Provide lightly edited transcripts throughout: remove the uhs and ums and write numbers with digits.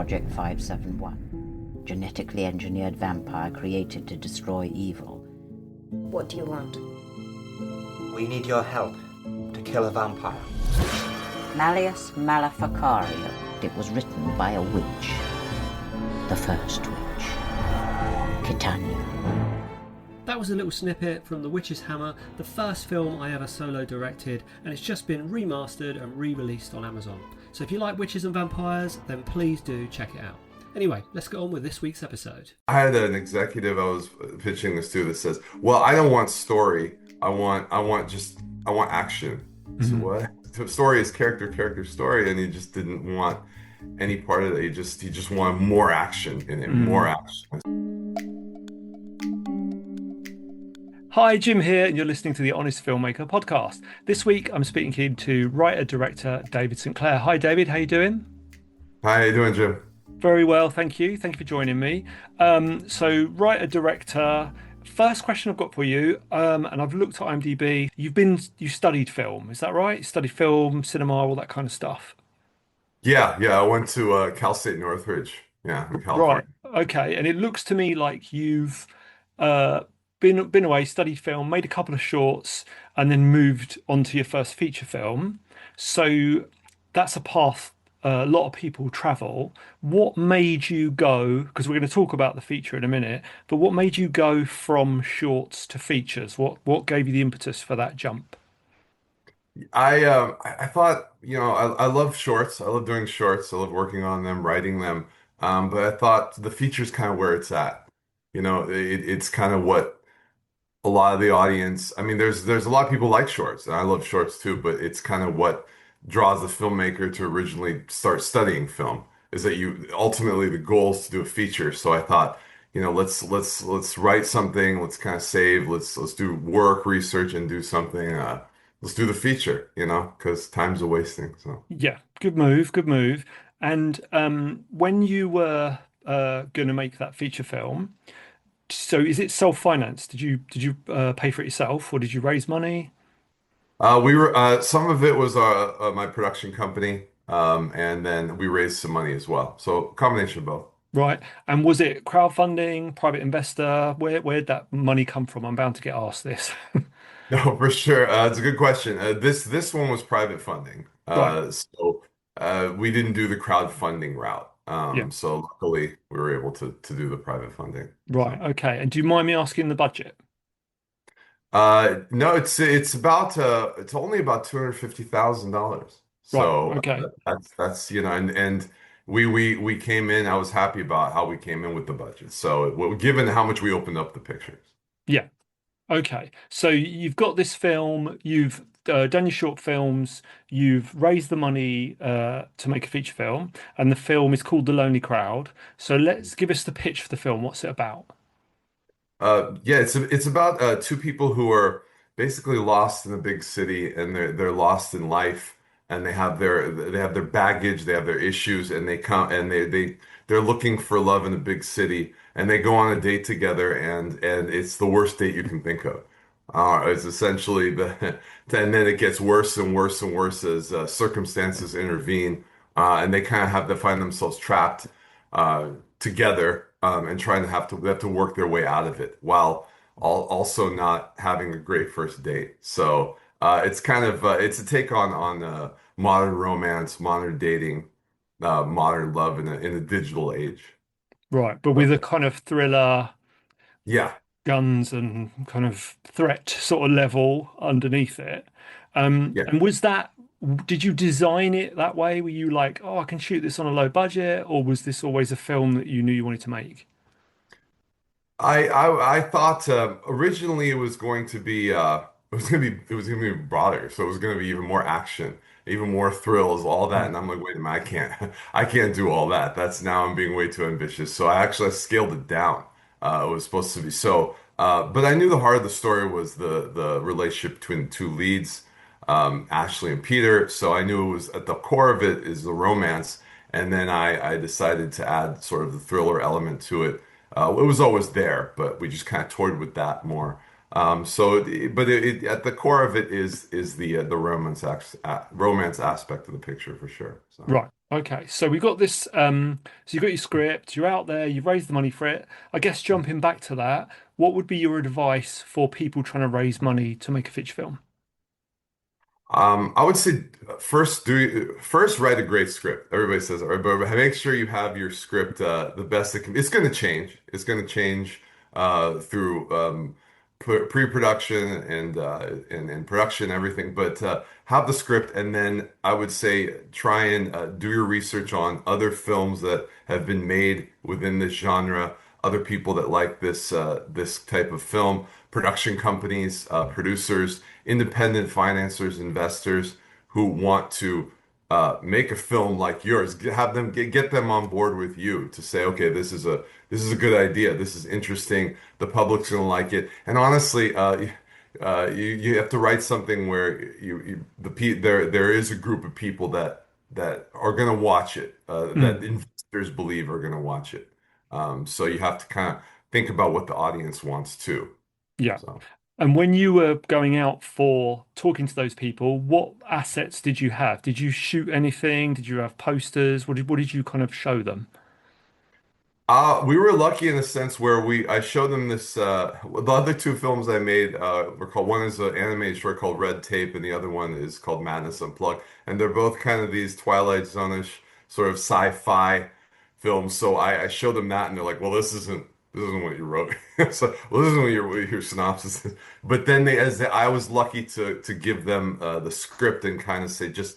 Project 571, genetically engineered vampire created to destroy evil. What do you want? We need your help to kill a vampire. Malleus Maleficario. It was written by a witch. The first witch. Titania. That was a little snippet from The Witch's Hammer, the first film I ever solo directed, and it's just been remastered and re-released on Amazon. So if you like witches and vampires, then please do check it out. Anyway, let's get on with this week's episode. I had an executive I was pitching this to that says, "Well, I don't want story. I want action." So what? So story is character, story, and he just didn't want any part of it. He just wanted more action in it, more action. Hi, Jim here, and you're listening to the Honest Filmmaker podcast. This week, I'm speaking to writer-director David St. Clair. Hi, David. How you doing? Hi, how you doing, Jim? Very well, thank you. Thank you for joining me. So, writer-director, first question I've got for you, and I've looked at IMDb. You studied film, is that right? You studied film, cinema, all that kind of stuff. Yeah. I went to Cal State Northridge. Yeah, in California. Right. Okay. And it looks to me like you've uh, been away, studied film, made a couple of shorts, and then moved on to your first feature film. So that's a path a lot of people travel. What made you go, because we're going to talk about the feature in a minute, but what made you go from shorts to features? What gave you the impetus for that jump? I thought, I love shorts. I love doing shorts. I love working on them, writing them. But I thought the feature's kind of where it's at. It's kind of what a lot of the audience. I mean, there's a lot of people like shorts, and I love shorts too. But it's kind of what draws the filmmaker to originally start studying film. Is that you ultimately the goal is to do a feature. So I thought, let's write something. Let's kind of save. Let's do work, research, and do something. Let's do the feature. Because time's a wasting. So Yeah, good move, good move. And when you were going to make that feature film, so is it self-financed? Did you pay for it yourself, or did you raise money? we were some of it was my production company, and then we raised some money as well. So combination of both. Right. And was it crowdfunding, private investor? Where'd that money come from? I'm bound to get asked this. No, for sure. It's a good question. This one was private funding. Right. We didn't do the crowdfunding route. Yeah. So luckily we were able to do the private funding. Right. So Okay. And do you mind me asking the budget? no, it's only about $250,000. Right. So Okay. that's and we came in. I was happy about how we came in with the budget. So given how much we opened up the pictures. Yeah. Okay. So you've got this film, you've done your short films, you've raised the money to make a feature film, and the film is called The Lonely Crowd. So let's give us the pitch for the film. What's it about? Yeah, it's about two people who are basically lost in a big city, and they're lost in life, and they have their baggage, they have their issues, and they come and they're looking for love in a big city, and they go on a date together, and it's the worst date you can think of. It's essentially and then it gets worse and worse and worse as circumstances intervene, and they kind of have to find themselves trapped together, and trying to they have to work their way out of it while also not having a great first date. So it's kind of it's a take on modern romance, modern dating, modern love in a digital age. Right. But with a kind of thriller, Yeah, guns and kind of threat sort of level underneath it. yeah. And did you design it that way? Were you like, oh, I can shoot this on a low budget, or was this always a film that you knew you wanted to make? I thought originally it was gonna be broader, so it was gonna be even more action, even more thrills, all that. And I'm like, wait a minute, I can't I can't do all that. That's now I'm being way too ambitious. So I actually scaled it down. It was supposed to be so, but I knew the heart of the story was the relationship between the two leads, Ashley and Peter. So I knew it was at the core of it is the romance, and then I decided to add sort of the thriller element to it. It was always there, but we just kind of toyed with that more. At the core of it is the romance aspect of the picture for sure. So Right. Okay, so we got this. So you got your script, you're out there, you've raised the money for it. I guess jumping back to that, what would be your advice for people trying to raise money to make a feature film? I would say first write a great script. Everybody says, all right, but make sure you have your script the best it can. It's going to change. It's going to change through pre-production and production, everything. But have the script, and then I would say try and do your research on other films that have been made within this genre, other people that like this type of film, production companies, producers, independent financiers, investors who want to make a film like yours. Have them get them on board with you to say, okay, this is a good idea. This is interesting. The public's gonna like it. And honestly, you have to write something where there is a group of people that are gonna watch it, that Mm, investors believe are gonna watch it. So you have to kind of think about what the audience wants too. yeah. So. And when you were going out for talking to those people, what assets did you have? Did you shoot anything? Did you have posters? What did you kind of show them? We were lucky in a sense where I showed them this the other two films I made were called, one is an animated short called Red Tape and the other one is called Madness Unplugged, and they're both kind of these Twilight Zone-ish sort of sci-fi films. So I showed them that and they're like, well, this isn't what you wrote. So, well, this isn't what your synopsis is. But then I was lucky to give them the script and kind of say just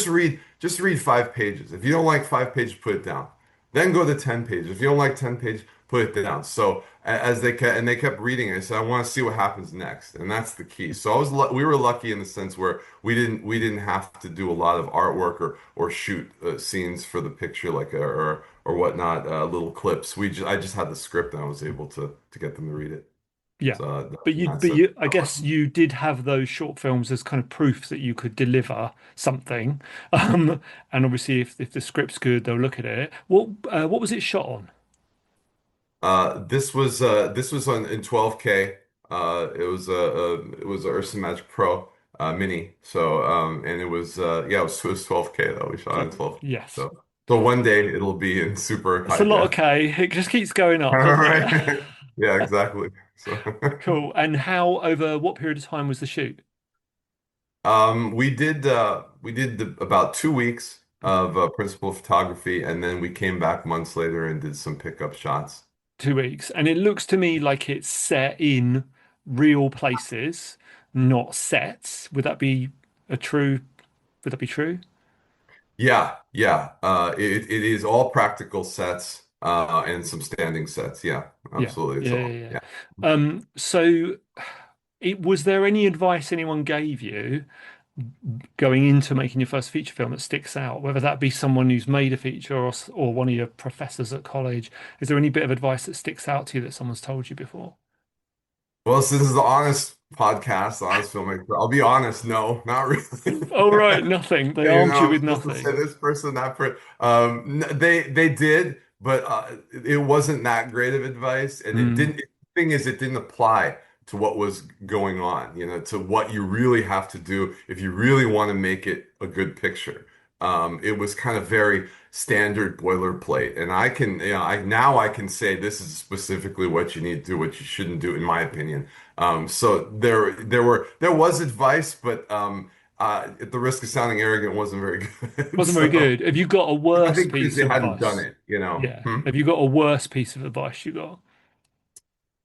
read 5 pages. If you don't like 5 pages, put it down. Then go to 10 pages. If you don't like 10 pages, put it down. So they kept reading it, I said, I want to see what happens next, and that's the key. So we were lucky in the sense where we didn't have to do a lot of artwork or shoot scenes for the picture like or whatnot, little clips. I just had the script and I was able to get them to read it. Yeah. So But you, that's but it. you, I guess you did have those short films as kind of proof that you could deliver something. And obviously, if the script's good, they'll look at it. What was it shot on? This was on in 12K. It was a Ursa Magic Pro mini. So and it was 12K though. We shot in 12K. Yes, So one day it'll be in super it's a high lot of def. K. It just keeps going up, All doesn't it? right. Yeah, exactly. So Cool. And how over what period of time was the shoot? we did about 2 weeks of principal photography, and then we came back months later and did some pickup shots. 2 weeks. And it looks to me like it's set in real places, not sets. A true, would that be true? Yeah, yeah. It is all practical sets and some standing sets. Yeah, Yeah, absolutely. It's yeah, yeah, all yeah. yeah. So was there any advice anyone gave you going into making your first feature film that sticks out, whether that be someone who's made a feature or one of your professors at college? Is there any bit of advice that sticks out to you that someone's told you before? Well, since this is the honest podcast, honest filmmaker, I'll be honest. No, not really. Oh, right, nothing. They armed you I'm with supposed to say nothing. this person, that person. They did, but it wasn't that great of advice, and it Mm, didn't. The thing is, it didn't apply to what was going on. To what you really have to do if you really want to make it a good picture. It was kind of very standard boilerplate, and I can say this is specifically what you need to do, what you shouldn't do, in my opinion. So there was advice, but at the risk of sounding arrogant, wasn't very good. wasn't very So good. Have you got a I worse think because piece they of hadn't done advice? it. Yeah. Have you got a worse piece of advice you got?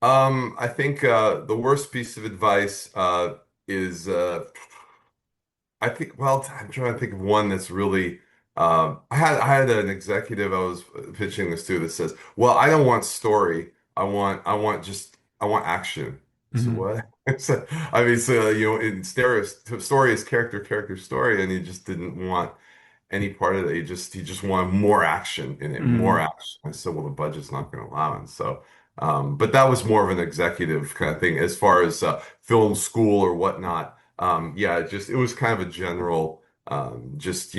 I think the worst piece of advice is I think, well, I'm trying to think of one that's really. I had an executive I was pitching this to that says, "Well, I don't want story. I want action." I said, Mm, "What?" So, I mean, in story is character, character, story, and he just didn't want any part of it. He just wanted more action in it, more mm, action. I said, well, the budget's not going to allow it. So, but that was more of an executive kind of thing as far as film school or whatnot. Yeah, it was kind of a general, just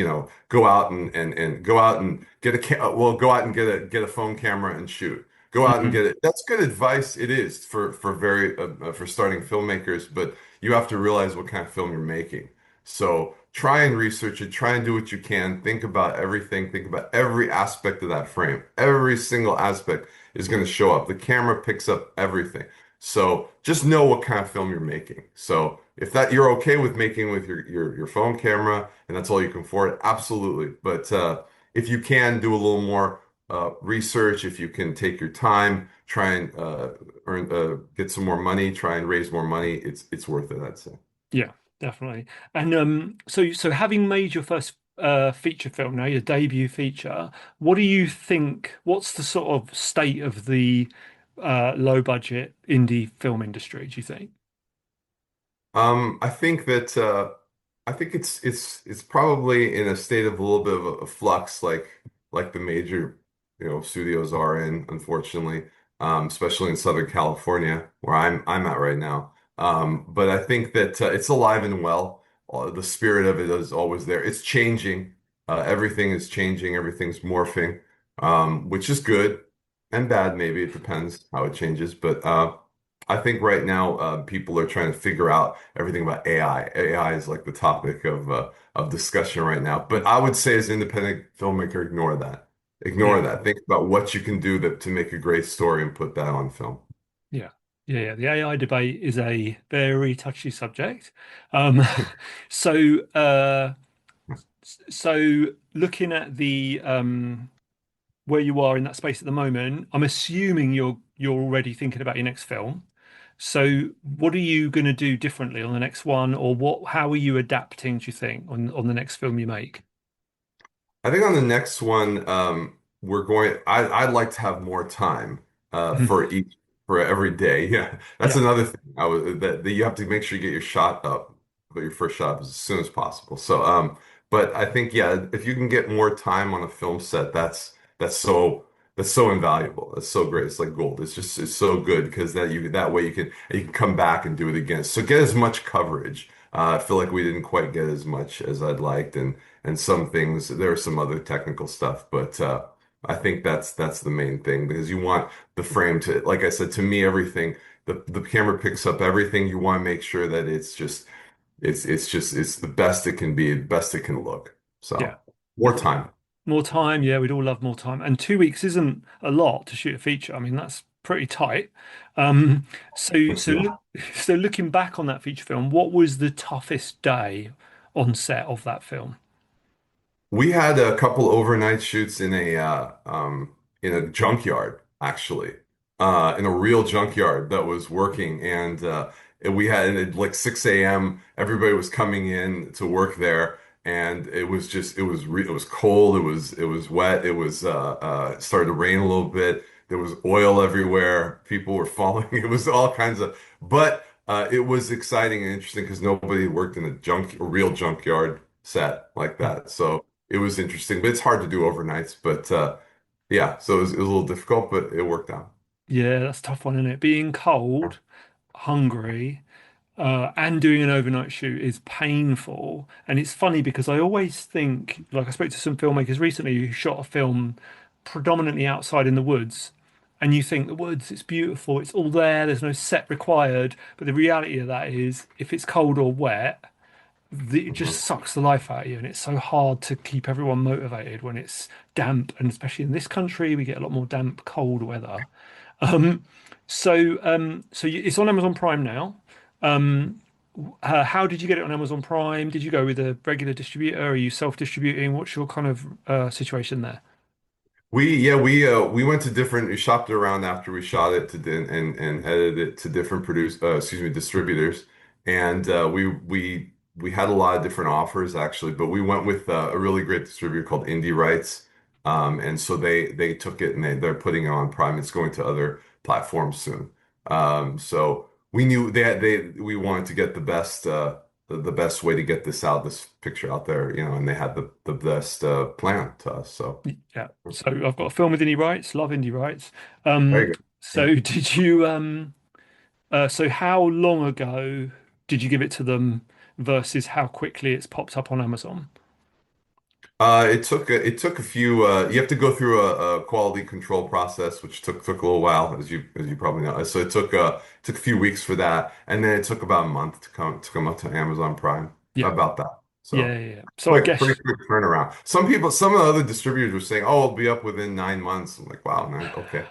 go out and go out and get go out and get a phone camera and shoot. Go out and mm. get it. That's good advice. It is for starting filmmakers, but you have to realize what kind of film you're making. So try and research it, try and do what you can, think about everything, think about every aspect of that frame. Every single aspect is going to show up. The camera picks up everything. So just know what kind of film you're making. So if that you're okay with making with your phone camera and that's all you can afford, absolutely. But if you can do a little more research, if you can take your time, try and get some more money, try and raise more money, it's worth it, I'd say. Yeah, definitely. And so having made your first feature film now, your debut feature, what do you think? What's the sort of state of the low budget indie film industry, do you think? I think that I think it's probably in a state of a little bit of a flux, like the major studios are in, unfortunately, especially in Southern California where I'm at right now. But I think that it's alive and well. The spirit of it is always there. It's changing. Everything is changing. Everything's morphing, which is good and bad. Maybe it depends how it changes, but. I think right now people are trying to figure out everything about AI. AI is like the topic of discussion right now. But I would say as an independent filmmaker, ignore that. Ignore Yeah, that. Think about what you can do to make a great story and put that on film. yeah, yeah. The AI debate is a very touchy subject. Um, so so looking at the where you are in that space at the moment, I'm assuming you're already thinking about your next film. So what are you going to do differently on the next one, or what? How are you adapting, do you think, on the next film you make? I think on the next one, I'd like to have more time Mhm. for every day. Yeah, that's Yeah, another thing. That you have to make sure you get your shot up, but your first shot up as soon as possible. So, but I think yeah, if you can get more time on a film set, that's so that's so invaluable. That's so great. It's like gold. It's so good because that way you can come back and do it again. So get as much coverage. I feel like we didn't quite get as much as I'd liked, and some things there are some other technical stuff, but I think that's the main thing because you want the frame to, like I said, to me everything the camera picks up everything. You want to make sure that it's the best it can be, the best it can look. yeah, So more definitely. time. More time, yeah, we'd all love more time. And 2 weeks isn't a lot to shoot a feature. I mean, that's pretty tight. Um, so Thanks, so look, Neil. so looking back on that feature film, what was the toughest day on set of that film? We had a couple overnight shoots in a junkyard, actually, in a real junkyard that was working, and we had and at like 6 a.m. Everybody was coming in to work there, and it was cold, it was wet, it started to rain a little bit. There was oil everywhere. People were falling. It was all kinds of, but it was exciting and interesting because nobody worked in a real junkyard set like that. So. It was interesting, but it's hard to do overnights. But yeah, so it was a little difficult, but it worked out. Yeah, that's a tough one, isn't it? Being cold, hungry, and doing an overnight shoot is painful. And it's funny because I always think, like I spoke to some filmmakers recently who shot a film predominantly outside in the woods. And you think the woods, it's beautiful, it's all there, there's no set required. But the reality of that is, if it's cold or wet, it just Mhm. sucks the life out of you. And it's so hard to keep everyone motivated when it's damp. And especially in this country, we get a lot more damp, cold weather. Um, it's on Amazon Prime now. Um, how did you get it on Amazon Prime? Did you go with a regular distributor? Are you self-distributing? What's your kind of situation there? We went to different we shopped around after we shot it and edited it to different distributors, and we had a lot of different offers actually, but we went with a really great distributor called Indie Rights, and so they took it and they're putting it on Prime. It's going to other platforms soon. So we knew we wanted to get the best way to get this picture out there, and they had the best plan to us. So. Yeah. So I've got a film with indie rights. Love indie rights. Very Um, good. so did you? So how long ago did you give it to them versus how quickly it's popped up on Amazon? It took a few. You have to go through a quality control process, which took a little while, as you probably know. So it took a few weeks for that, and then it took about a month to come up to Amazon Prime. Yeah. About that. Yeah, So yeah, yeah. So I pretty guess, quick turnaround. Some of the other distributors were saying, "Oh, it'll be up within 9 months." I'm like, "Wow, man, okay,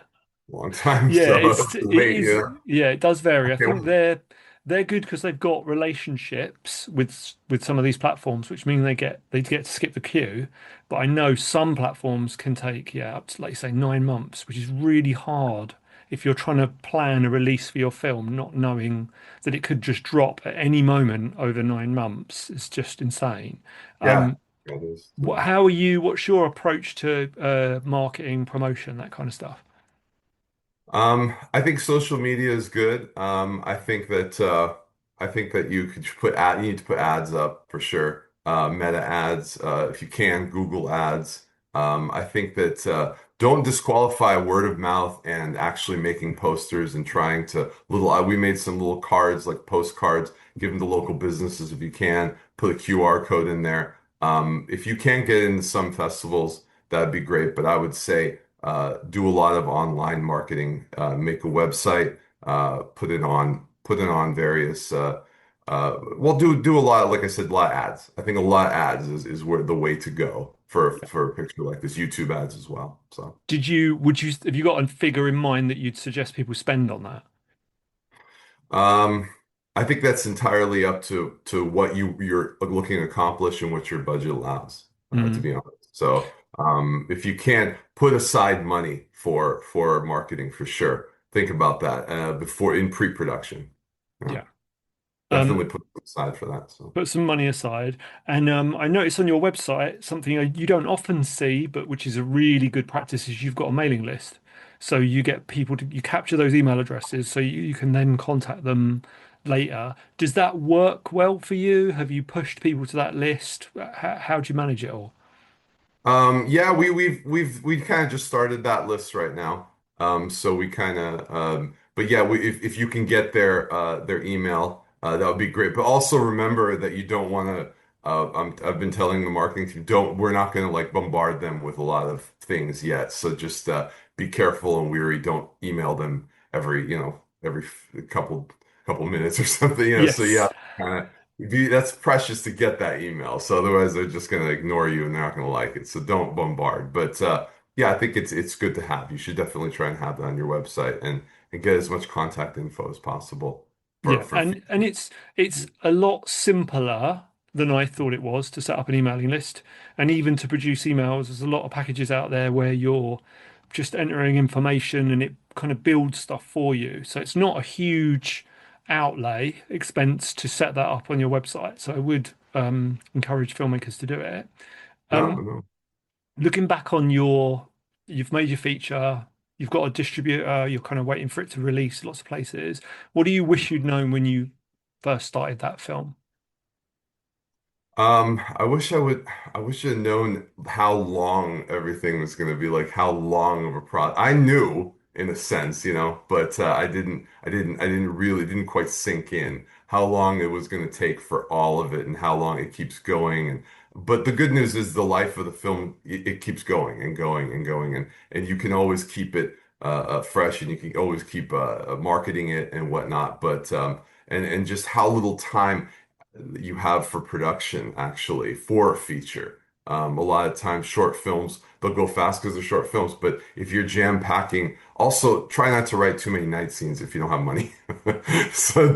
long time." yeah, So it wait, is. yeah, Yeah, it does vary. I okay, think they're good because they've got relationships with some of these platforms, which mean they get to skip the queue. But I know some platforms can take, yeah, up to, like you say, 9 months, which is really hard if you're trying to plan a release for your film, not knowing that it could just drop at any moment over 9 months. It's just insane. yeah, Um, yeah, it is. how are you? What's your approach to marketing, promotion, that kind of stuff? I think social media is good. I think that you could you need to put ads up for sure. Meta ads, if you can, Google ads. I think that don't disqualify word of mouth and actually making posters and trying to we made some little cards like postcards, give them to local businesses if you can. Put a QR code in there. If you can get into some festivals, that'd be great. But I would say do a lot of online marketing, make a website, put it on various, well, do a lot of, like I said, a lot of ads. I think a lot of ads is where the way to go for a picture like this, YouTube ads as well. So. Have you got a figure in mind that you'd suggest people spend on that? Um, I think that's entirely up to what you're looking to accomplish and what your budget allows, to Mm, be honest. So, if you can put aside money for marketing for sure, think about that before in pre-production. Yeah, yeah. definitely Um, put aside for that. So. put some money aside. And I noticed on your website something you don't often see, but which is a really good practice, is you've got a mailing list. So you get people to you capture those email addresses, so you can then contact them later. Does that work well for you? Have you pushed people to that list? How do you manage it all? Yeah, we kind of just started that list right now. So we kind of, but yeah, if you can get their email, that would be great. But also remember that you don't want to. I've been telling the marketing team, don't. We're not going to like bombard them with a lot of things yet. So just be careful and weary. Don't email them every couple minutes or something. So yeah, Yes. kind of that's precious to get that email. So otherwise they're just going to ignore you and they're not going to like it. So don't bombard. But yeah, I think it's good to have. You should definitely try and have that on your website and get as much contact info as possible Yeah, for and it's a lot simpler than I thought it was to set up an emailing list and even to produce emails. There's a lot of packages out there where you're just entering information and it kind of builds stuff for you. So it's not a huge outlay expense to set that up on your website. So I would encourage filmmakers to do it. no, Um, no. looking back on you've made your feature, you've got a distributor, you're kind of waiting for it to release lots of places. What do you wish you'd known when you first started that film? I wish I wish I'd known how long everything was going to be, like how long of a process. I knew in a sense, but I didn't really, didn't quite sink in how long it was going to take for all of it and how long it keeps going. But the good news is the life of the film, it keeps going and going and going, and you can always keep it fresh and you can always keep marketing it and whatnot. But and just how little time you have for production actually for a feature. A lot of times short films, they'll go fast because they're short films, but if you're jam packing, also try not to write too many night scenes if you don't have money. So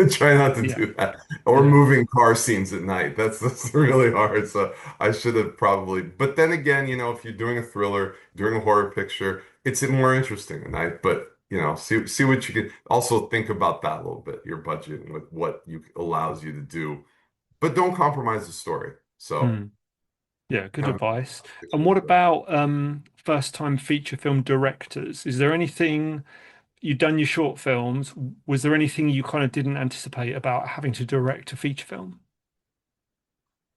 try not to Yeah, do that. Or yeah. moving car scenes at night. That's really hard. So I should have probably, but then again, if you're doing a thriller, doing a horror picture, it's more interesting at night. But see what you can also think about that a little bit, your budget and what you allows you to do, but don't compromise the story. So Mm. Yeah, good kind of advice. And what picture, but about first time feature film directors? Is there anything you've done your short films? Was there anything you kind of didn't anticipate about having to direct a feature film?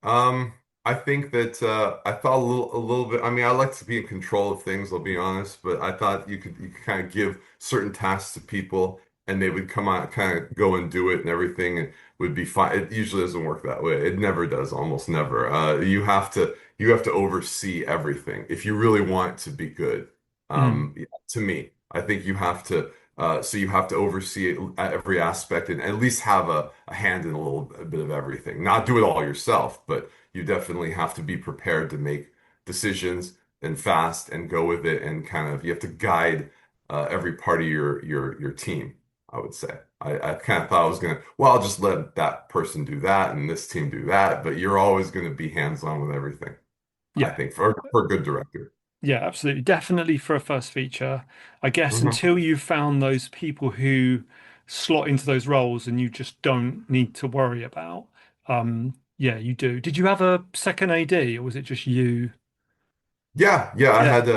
um, I think that I thought a little bit. I mean, I like to be in control of things, I'll be honest, but I thought you could kind of give certain tasks to people and they would come out, kind of go and do it and everything and would be fine. It usually doesn't work that way. It never does, almost never. You have to oversee everything if you really want it to be good. Mm. Yeah, to me, I think you have to. So you have to oversee it at every aspect and at least have a hand in a little bit of everything. Not do it all yourself, but you definitely have to be prepared to make decisions and fast and go with it and kind of you have to guide every part of your team, I would say. I kind of thought I was gonna, well, I'll just let that person do that and this team do that, but you're always gonna be hands-on with everything, I Yeah. think, for a good director. Yeah, absolutely. Definitely for a first feature. I guess Mhm. until you've found those people who slot into those roles and you just don't need to worry about. Yeah, you do. Did you have a second AD or was it just you? Yeah, Yeah. I had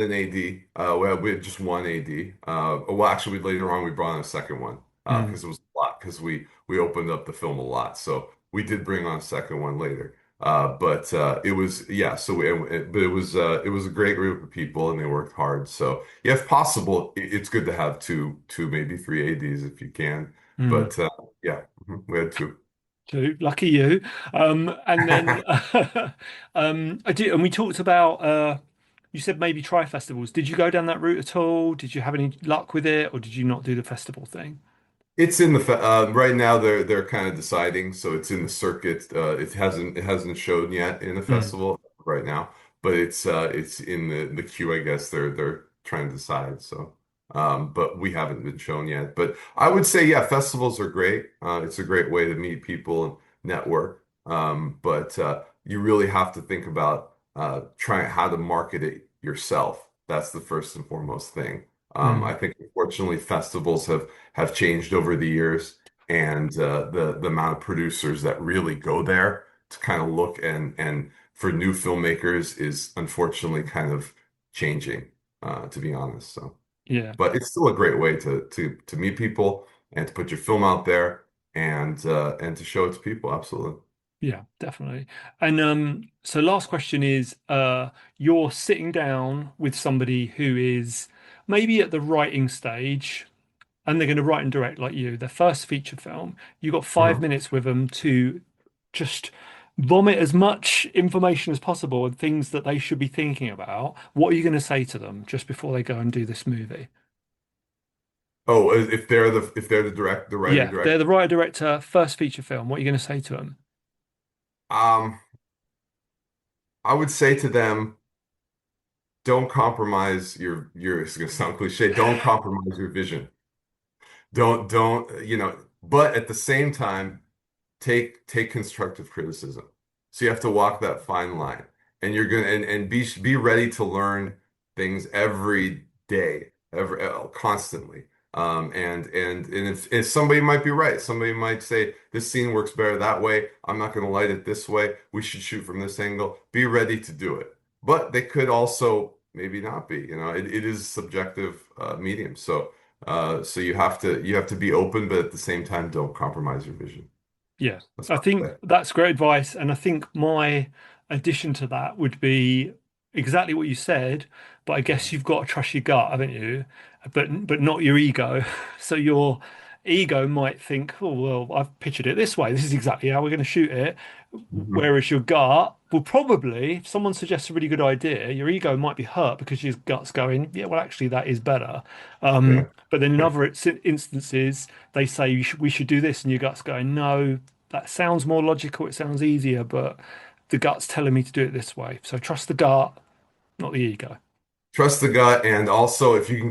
an AD. We had just one AD. Well, actually, later on we brought on a second one Mm, because it was a lot because we opened up the film a lot, so we did bring on a second one later. But it was yeah. So but it was a great group of people and they worked hard. So yeah, if possible, it's good to have two maybe three ADs if you can. mm. But yeah, we had two. Two. Lucky you. And then I did, and we talked about you said maybe try festivals. Did you go down that route at all? Did you have any luck with it, or did you not do the festival thing? It's in the right now they're kind of deciding, so it's in the circuit. It hasn't shown yet in the Mm, festival right now, but it's in the queue, I guess. They're trying to decide. So, but we haven't been shown yet. But I would say, yeah, festivals are great. It's a great way to meet people and network. But you really have to think about trying how to market it yourself. That's the first and foremost thing. I mm. think unfortunately festivals have changed over the years, and the amount of producers that really go there to kind of look and for new filmmakers is unfortunately kind of changing, to be honest. So, Yeah. but it's still a great way to meet people and to put your film out there and to show it to people. Absolutely. Yeah, definitely. And so last question is you're sitting down with somebody who is maybe at the writing stage and they're going to write and direct like you, their first feature film. You've got five Mhm. minutes with them to just vomit as much information as possible and things that they should be thinking about. What are you going to say to them just before they go and do this movie? Oh, if they're the writer Yeah, they're director, the writer director, first feature film. What are you going to say to them? um, I would say to them, don't compromise your it's gonna sound cliche, don't compromise your vision. Don't, but at the same time, take constructive criticism. So you have to walk that fine line. And you're gonna and be ready to learn things every day, constantly. And if somebody might be right, somebody might say this scene works better that way. I'm not going to light it this way. We should shoot from this angle. Be ready to do it. But they could also maybe not be. It is a subjective medium. So you have to be open, but at the same time, don't compromise your vision. Yeah, That's I what I think say. that's great advice. And I think my addition to that would be exactly what you said, but I guess you've got to trust your gut, haven't you? But not your ego. So your ego might think, oh well, I've pictured it this way. This is exactly how we're going to shoot it. Mhm. Whereas your gut will probably, if someone suggests a really good idea, your ego might be hurt because your gut's going, yeah, well, actually, that is better. Yeah. But then in other instances, they say we should do this, and your gut's going, no, that sounds more logical. It sounds easier, but the gut's telling me to do it this way. So trust the gut, not the ego. Trust the gut, and also if you can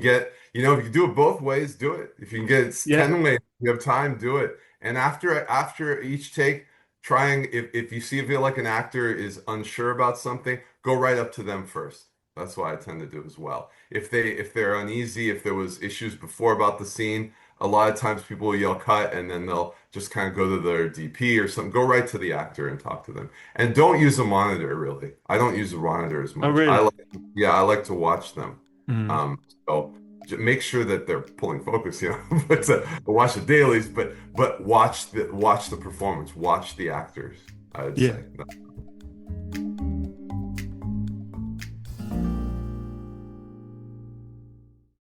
if you do it both ways, do it. If you can get it's Yeah, 10 ways, you have time, do it. And after each take, trying if you feel like an actor is unsure about something, go right up to them first. That's what I tend to do as well. If they're uneasy, if there was issues before about the scene, a lot of times people will yell cut and then they'll just kind of go to their DP or something. Go right to the actor and talk to them. And don't use a monitor really. I don't use a monitor as oh much. really? Yeah, I like to watch them. Mm, So make sure that they're pulling focus, but watch the dailies, but watch the performance, watch the actors, I would yeah. say.